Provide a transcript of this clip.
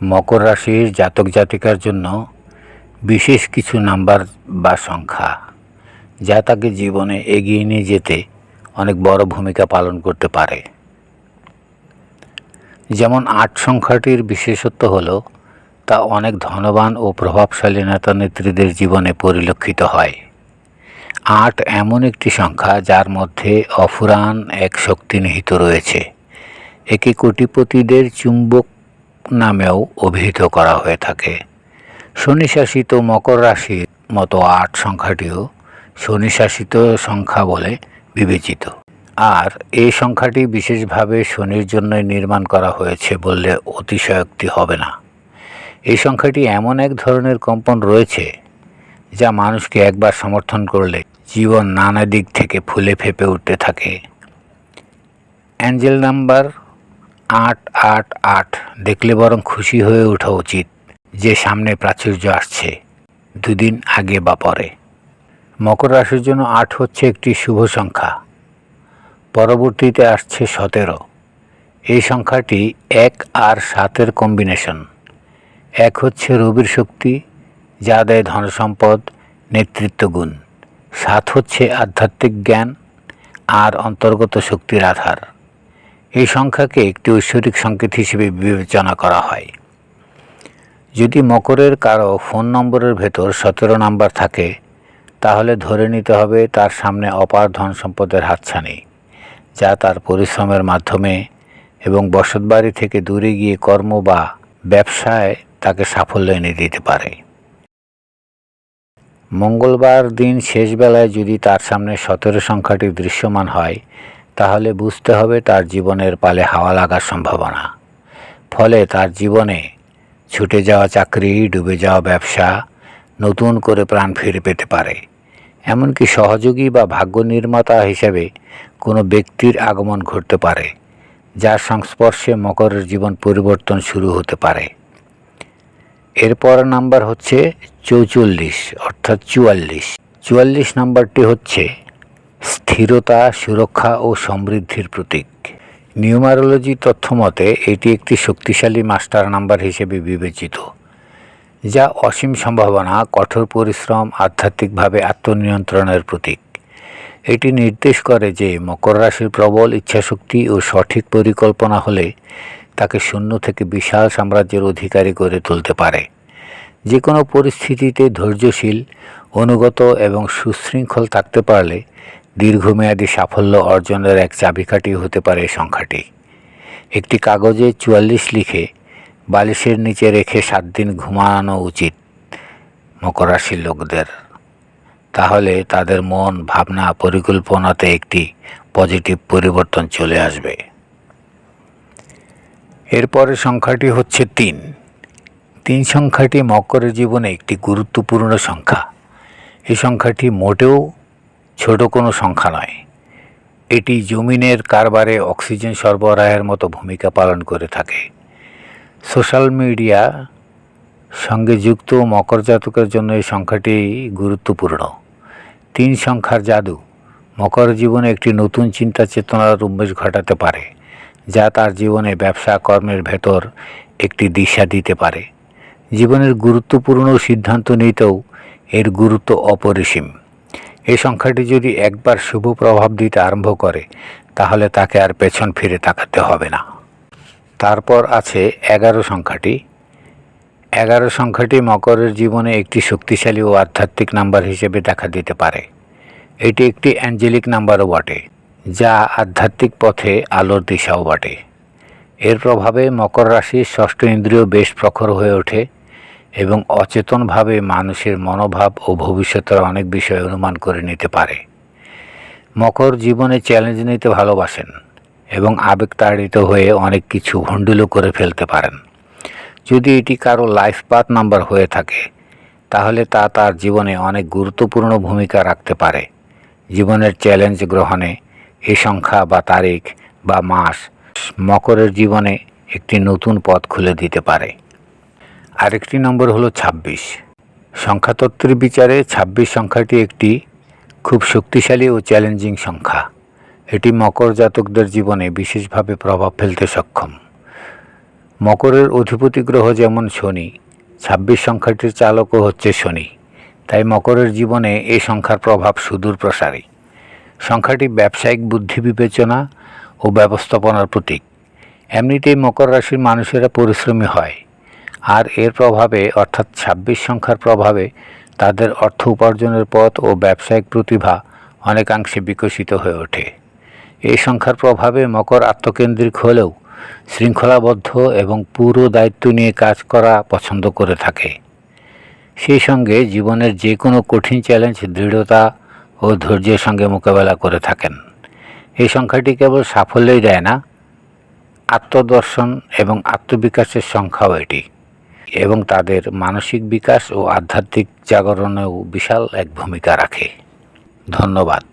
মকর রাশির জাতক জাতিকার জন্য বিশেষ কিছু নাম্বার বা সংখ্যা যা তাকে জীবনে এগিয়ে নিয়ে যেতে অনেক বড় ভূমিকা পালন করতে পারে। যেমন ৮ সংখ্যাটির বিশেষত্ব হলো তা অনেক ধনবান ও প্রভাবশালী নেতা নেত্রীদের জীবনে পরিলক্ষিত হয়। ৮ এমন একটি সংখ্যা যার মধ্যে অফুরান এক শক্তি নিহিত রয়েছে। একে কোটিপতিদের চুম্বক নামেও অভিহিত করা হয়ে থাকে। শনি শাসিত মকর রাশির মতো ৮ সংখ্যাটিও শনি শাসিত সংখ্যা বলে বিবেচিত। আর এই সংখ্যাটি বিশেষভাবে শনির জন্যই নির্মাণ করা হয়েছে বললে অতিশয়োক্তি হবে না। এই সংখ্যাটি এমন এক ধরনের কম্পন রয়েছে যা মানুষকে একবার সমর্থন করলে জীবন নানা দিক থেকে ফুলে ফেঁপে উঠতে থাকে। অ্যাঞ্জেল নাম্বার 888 দেখলে বরং খুশি হয়ে ওঠা উচিত যে সামনে প্রাচুর্য আসছে, দুদিন আগে বা পরে। মকর রাশির জন্য ৮ হচ্ছে একটি শুভ সংখ্যা। পরবর্তীতে আসছে 17। এই সংখ্যাটি ১ আর ৭-এর কম্বিনেশন। ১ হচ্ছে রবির শক্তি, যা দেয় ধনসম্পদ, নেতৃত্ব গুণ। ৭ হচ্ছে আধ্যাত্মিক জ্ঞান আর অন্তর্গত শক্তির আধার। এই সংখ্যাকে একটি ঐশ্বরিক সংকেত হিসেবে বিবেচনা করা হয়। যদি মকরের কারো ফোন নম্বরের ভেতর 17 নাম্বার থাকে তাহলে ধরে নিতে হবে তার সামনে অপার ধন সম্পদের হাতছানি, যা তার পরিশ্রমের মাধ্যমে এবং বসতবাড়ি থেকে দূরে গিয়ে কর্ম বা ব্যবসায় তাকে সাফল্য এনে দিতে পারে। মঙ্গলবার দিন শেষ বেলায় যদি তার সামনে 17 সংখ্যাটি দৃশ্যমান হয় তাহলে বুঝতে হবে তার জীবনের পালে হাওয়া লাগার সম্ভাবনা। ফলে তার জীবনে ছুটে যাওয়া চাকরি, ডুবে যাওয়া ব্যবসা নতুন করে প্রাণ ফিরে পেতে পারে। এমনকি সহযোগী বা ভাগ্য নির্মাতা হিসেবে কোনো ব্যক্তির আগমন ঘটতে পারে, যার সংস্পর্শে মকরের জীবন পরিবর্তন শুরু হতে পারে। এরপর নাম্বার হচ্ছে 44 অর্থাৎ 44। 44 নাম্বারটি হচ্ছে স্থিরতা, সুরক্ষা ও সমৃদ্ধির প্রতীক। নিউমারোলজি তথ্য মতে এটি একটি শক্তিশালী মাস্টার নাম্বার হিসেবে বিবেচিত, যা অসীম সম্ভাবনা, কঠোর পরিশ্রম, আধ্যাত্মিকভাবে আত্মনিয়ন্ত্রণের প্রতীক। এটি নির্দেশ করে যে মকর রাশির প্রবল ইচ্ছাশক্তি ও সঠিক পরিকল্পনা হলে তাকে শূন্য থেকে বিশাল সাম্রাজ্যের অধিকারী করে তুলতে পারে। যে কোনো পরিস্থিতিতে ধৈর্যশীল, অনুগত এবং সুশৃঙ্খল থাকতে পারলে দীর্ঘমেয়াদী সাফল্য অর্জনের এক চাবিকাঠি হতে পারে এই সংখ্যাটি। একটি কাগজে 44 লিখে বালিশের নিচে রেখে 7 দিন ঘুমানো উচিত মকর রাশির লোকদের। তাহলে তাদের মন, ভাবনা, পরিকল্পনাতে একটি পজিটিভ পরিবর্তন চলে আসবে। এরপরের সংখ্যাটি হচ্ছে 3। 3 সংখ্যাটি মকরের জীবনে একটি গুরুত্বপূর্ণ সংখ্যা। এই সংখ্যাটি মোটেও ছোট কোনো সংখ্যা নয়। এটি জমিনের কারবারে অক্সিজেন সরবরাহের মতো ভূমিকা পালন করে থাকে। সোশ্যাল মিডিয়া সঙ্গে যুক্ত মকর জাতকের জন্য এই সংখ্যাটি গুরুত্বপূর্ণ। 3 সংখ্যার জাদু মকর জীবনে একটি নতুন চিন্তা চেতনার উন্মেষ ঘটাতে পারে, যা তার জীবনে ব্যবসা কর্মের ভেতর একটি দিশা দিতে পারে। জীবনের গুরুত্বপূর্ণ সিদ্ধান্ত নিতেও এর গুরুত্ব অপরিসীম। এই সংখ্যাটি যদি একবার শুভ প্রভাব দিতে আরম্ভ করে তাহলে তাকে আর পেছন ফিরে তাকাতে হবে না। তারপর আছে 11 সংখ্যাটি। 11 সংখ্যাটি মকরের জীবনে একটি শক্তিশালী ও আধ্যাত্মিক নাম্বার হিসেবে দেখা দিতে পারে। এটি একটি অ্যাঞ্জেলিক নাম্বারও বটে, যা আধ্যাত্মিক পথে আলোর দিশাও বটে। এর প্রভাবে মকর রাশির ষষ্ঠ ইন্দ্রিয় বেশ প্রখর হয়ে ওঠে এবং অচেতনভাবে মানুষের মনোভাব ও ভবিষ্যতের অনেক বিষয় অনুমান করে নিতে পারে। মকর জীবনে চ্যালেঞ্জ নিতে ভালোবাসেন এবং আবেগতাড়িত হয়ে অনেক কিছু ভণ্ডুলো করে ফেলতে পারেন। যদি এটি কারো লাইফ পাথ নাম্বার হয়ে থাকে তাহলে তা তার জীবনে অনেক গুরুত্বপূর্ণ ভূমিকা রাখতে পারে। জীবনের চ্যালেঞ্জ গ্রহণে এই সংখ্যা বা তারিখ বা মাস মকরের জীবনে একটি নতুন পথ খুলে দিতে পারে। আরেকটি নম্বর হলো 26। সংখ্যাতত্ত্বের বিচারে 26 সংখ্যাটি একটি খুব শক্তিশালী ও চ্যালেঞ্জিং সংখ্যা। এটি মকর জাতকদের জীবনে বিশেষভাবে প্রভাব ফেলতে সক্ষম। মকরের অধিপতি গ্রহ যেমন শনি, 26 সংখ্যাটির চালকও হচ্ছে শনি। তাই মকরের জীবনে এই সংখ্যার প্রভাব সুদূর প্রসারী। সংখ্যাটি ব্যবসায়িক বুদ্ধি বিবেচনা ও ব্যবস্থাপনার প্রতীক। এমনিতেই মকর রাশির মানুষেরা পরিশ্রমী হয়, আর এর প্রভাবে অর্থাৎ 26 সংখ্যার প্রভাবে তাদের অর্থ উপার্জনের পথ ও ব্যবসায়িক প্রতিভা অনেকাংশে বিকশিত হয়ে ওঠে। এই সংখ্যার প্রভাবে মকর আত্মকেন্দ্রিক হলেও শৃঙ্খলাবদ্ধ এবং পুরো দায়িত্ব নিয়ে কাজ করা পছন্দ করে থাকে। সেই সঙ্গে জীবনের যে কোনো কঠিন চ্যালেঞ্জ দৃঢ়তা ও ধৈর্যের সঙ্গে মোকাবেলা করে থাকেন। এই সংখ্যাটি কেবল সাফল্যই দেয় না, আত্মদর্শন এবং আত্মবিকাশের সংখ্যাও এটি, এবং তাদের মানসিক বিকাশ ও আধ্যাত্মিক জাগরণেও বিশাল এক ভূমিকা রাখে। ধন্যবাদ।